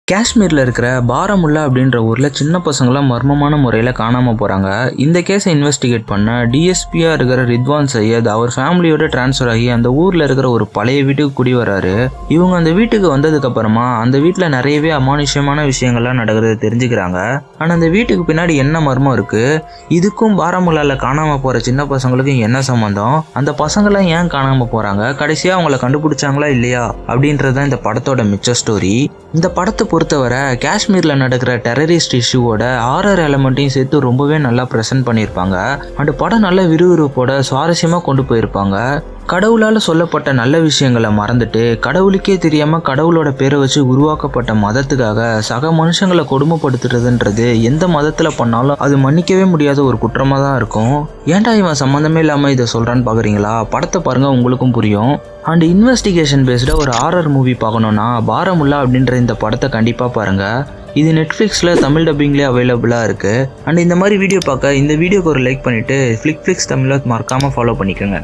காஷ்மீரில் இருக்கிற பாராமுல்லா அப்படின்ற ஊரில் சின்ன பசங்களாம் மர்மமான முறையில் காணாமல் போகிறாங்க. இந்த கேஸை இன்வெஸ்டிகேட் பண்ண டிஎஸ்பியாக இருக்கிற ரித்வான் சையத் அவர் ஃபேமிலியோட டிரான்ஸ்ஃபர் ஆகி அந்த ஊரில் இருக்கிற ஒரு பழைய வீட்டுக்கு குடி வராரு. இவங்க அந்த வீட்டுக்கு வந்ததுக்கப்புறமா அந்த வீட்டில் நிறையவே அமானுஷ்யமான விஷயங்கள்லாம் நடக்கிறது தெரிஞ்சுக்கிறாங்க. ஆனால் அந்த வீட்டுக்கு பின்னாடி என்ன மர்மம் இருக்குது, இதுக்கும் பாராமுல்லாவில் காணாமல் போகிற சின்ன பசங்களுக்கும் என்ன சம்மந்தம், அந்த பசங்களாம் ஏன் காணாமல் போகிறாங்க, கடைசியாக அவங்கள கண்டுபிடிச்சாங்களா இல்லையா அப்படின்றது தான் இந்த படத்தோட மிச்ச ஸ்டோரி. இந்த படத்தை பொறுத்தவரை காஷ்மீரில் நடக்கிற டெரரிஸ்ட் இஷ்யூவோட ஹாரர் எலமெண்ட்டையும் சேர்த்து ரொம்பவே நல்லா ப்ரெசென்ட் பண்ணியிருப்பாங்க. அந்த படம் நல்ல விறுவிறுப்போட சுவாரஸ்யமாக கொண்டு போயிருப்பாங்க. கடவுளால் சொல்லப்பட்ட நல்ல விஷயங்களை மறந்துட்டு கடவுளுக்கே தெரியாமல் கடவுளோட பேரை வச்சு உருவாக்கப்பட்ட மதத்துக்காக சக மனுஷங்களை கொடுமைப்படுத்துறதுன்றது எந்த மதத்தில் பண்ணாலும் அது மன்னிக்கவே முடியாத ஒரு குற்றமாக தான் இருக்கும். ஏன்டா இவன் சம்மந்தமே இல்லாமல் இதை சொல்கிறான்னு பார்க்குறீங்களா? படத்தை பாருங்கள், உங்களுக்கும் புரியும். அண்ட் இன்வெஸ்டிகேஷன் பேஸ்டாக ஒரு ஹாரர் மூவி பார்க்கணுன்னா பாராமுல்லா அப்படின்ற இந்த படத்தை கண்டிப்பாக பாருங்கள். இது நெட்ஃப்ளிக்ஸில் தமிழ் டப்பிங்லேயே அவைலபிளாக இருக்குது. அண்ட் இந்த மாதிரி வீடியோ பார்க்க இந்த வீடியோக்கு ஒரு லைக் பண்ணிவிட்டு ஃப்ளிக்ஸ் தமிழை மறக்காமல் ஃபாலோ பண்ணிக்கோங்க.